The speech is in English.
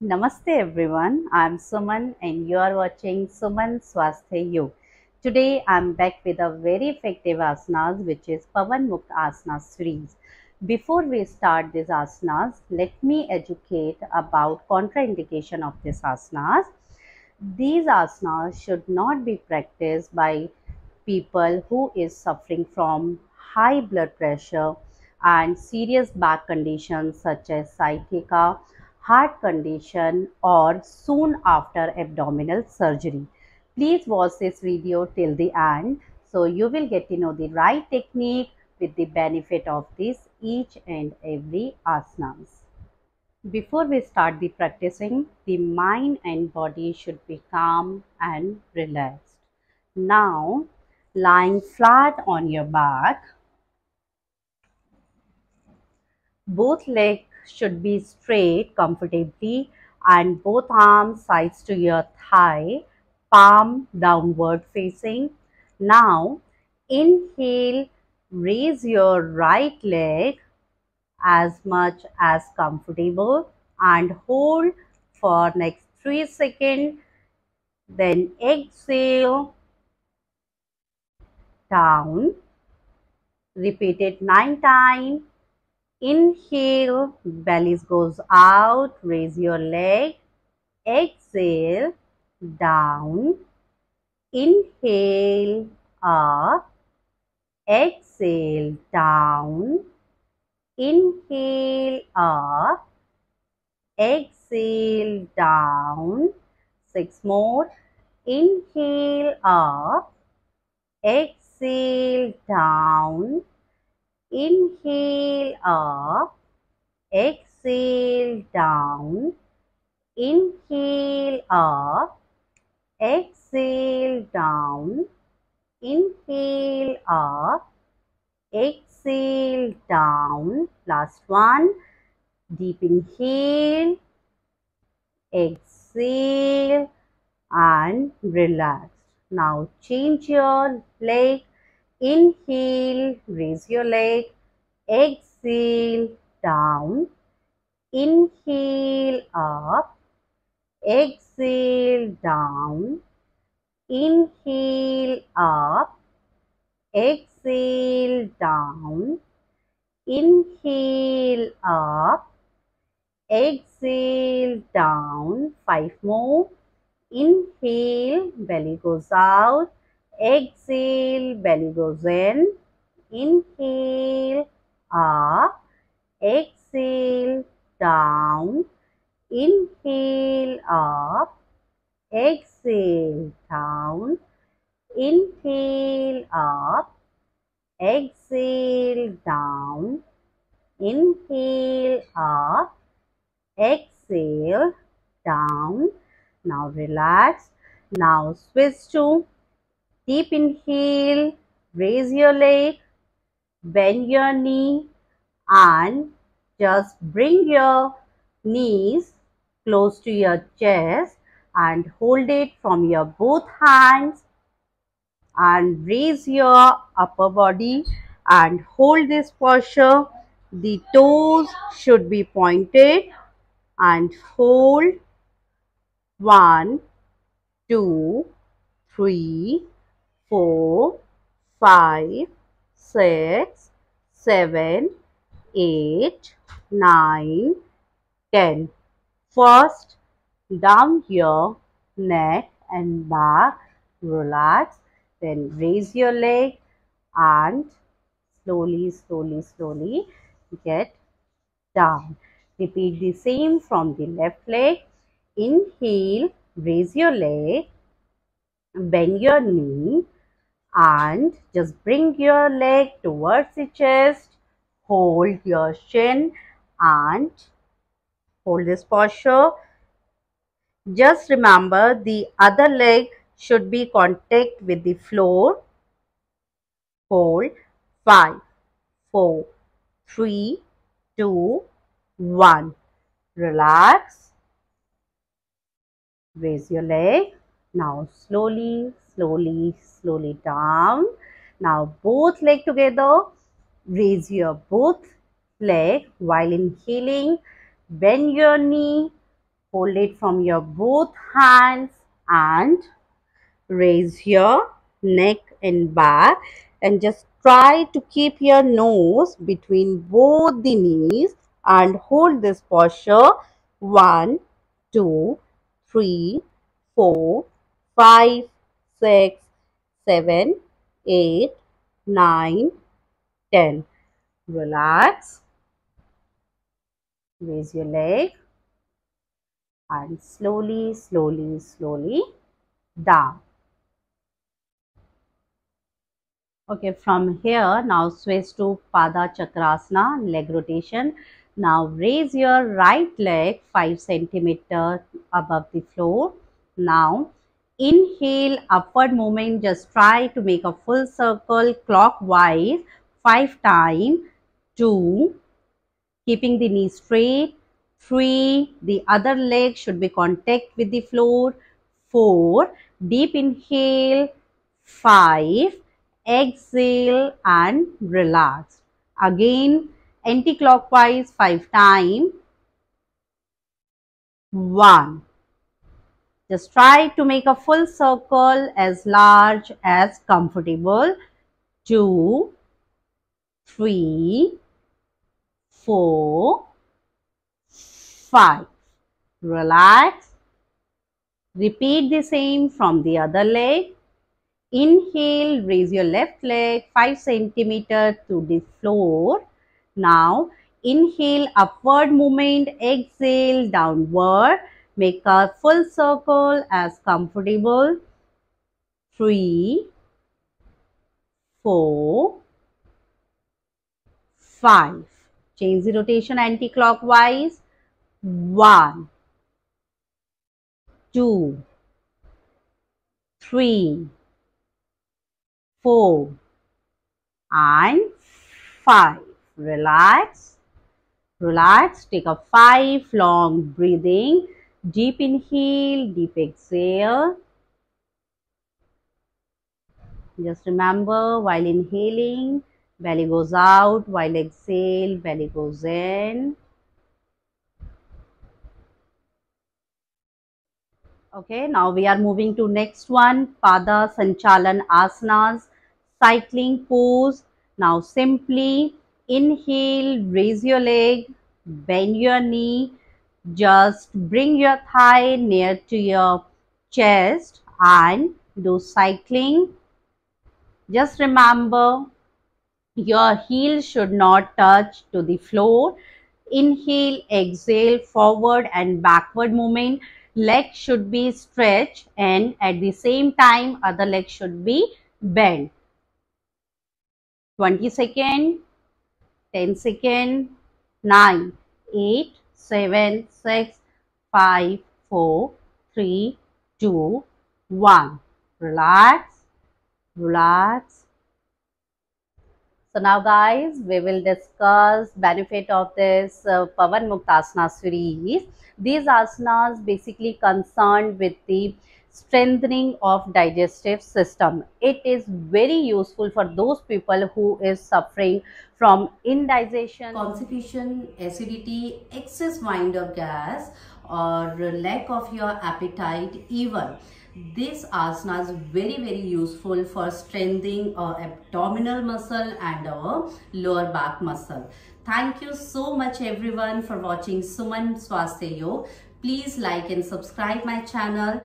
Namaste everyone, I'm Suman and you are watching Suman Swasthya. Today I'm back with a very effective asanas which is Pawanmuktasana series. Before we start these asanas, let me educate about contraindication of these asanas. These asanas should not be practiced by people who is suffering from high blood pressure and serious back conditions such as sciatica, heart condition or soon after abdominal surgery. Please watch this video till the end so you will get to know the right technique with the benefit of this each and every asanas. Before we start the practicing, the mind and body should be calm and relaxed. Now, lying flat on your back, both legs should be straight comfortably and both arms sides to your thigh, palm downward facing. Now, inhale, raise your right leg as much as comfortable and hold for next 3 seconds. Then exhale down. Repeat it 9 times. Inhale, belly goes out, raise your leg. Exhale, down. Inhale, up. Exhale, down. Inhale, up. Exhale, down. 6 more. Inhale, up. Exhale, down. Inhale, up. Exhale, down. Inhale, up. Exhale, down. Inhale, up. Exhale, down. Last one. Deep inhale. Exhale and relax. Now change your leg. Inhale, raise your leg. Exhale, down. Inhale, up. Exhale, down. Inhale, up. Exhale, down. Inhale, up. Exhale, down. 5 more. Inhale, belly goes out. Exhale, belly goes in. Inhale, up. Exhale, down. Inhale, up. Exhale, down. Inhale, up. Exhale, down. Inhale, up. Exhale, down. Now relax. Now switch to deep inhale. Raise your leg. Bend your knee and just bring your knees close to your chest and hold it from your both hands and raise your upper body and hold this posture. The toes should be pointed and hold 1, 2, 3, 4, 5, 6, 7, 8, 9, 10. First, down your neck and back, relax. Then raise your leg and slowly get down. Repeat the same from the left leg. Inhale, raise your leg, bend your knee and just bring your leg towards the chest. Hold your chin and hold this posture. Just remember the other leg should be contact with the floor. Hold 5, 4, 3, 2, 1. Relax. Raise your leg. Now slowly down. Now both leg together. Raise your both leg while inhaling. Bend your knee Hold it from your both hands and raise your neck and back, and just try to keep your nose between both the knees and hold this posture. 1, 2, 3, 4, 5, 6, 7, 8, 9, 10. Relax. Raise your leg and slowly, slowly, slowly down. Okay, from here, now switch to Padachakrasana, leg rotation. Now raise your right leg 5 centimeter above the floor. Now inhale, upward movement, just try to make a full circle clockwise 5 times. 2, keeping the knee straight. 3, the other leg should be contact with the floor. 4, deep inhale. 5, exhale and relax. Again, anti-clockwise 5 times. 1. Just try to make a full circle as large as comfortable. 2, 3, 4, 5. Relax. Repeat the same from the other leg. Inhale, raise your left leg 5 centimeters to the floor. Now, inhale, upward movement, exhale, downward. Make a full circle as comfortable. 3, 4, 5. Change the rotation anti-clockwise. 1, 2, 3, 4 and 5. Relax. Relax. Take a 5 long breathing. Deep inhale, deep exhale. Just remember, while inhaling, belly goes out. While exhale, belly goes in. Okay, now we are moving to next one, Pada Sanchalanasana, cycling pose. Now simply inhale, raise your leg, bend your knee, just bring your thigh near to your chest and do cycling. Just remember, your heel should not touch to the floor. Inhale, exhale, forward and backward movement. Leg should be stretched and at the same time other leg should be bent. 20 seconds, 10 seconds, 9, 8, 7, 6, 5, 4, 3, 2, 1. Relax, relax. So now guys, we will discuss benefit of this Pawanmuktasana series. These asanas basically concerned with the strengthening of digestive system. It is very useful for those people who is suffering from indigestion, constipation, acidity, excess mind or gas, or lack of your appetite even. This asana is very useful for strengthening our abdominal muscle and our lower back muscle. Thank you so much everyone for watching Suman Swasthya Yoga. Please like and subscribe my channel.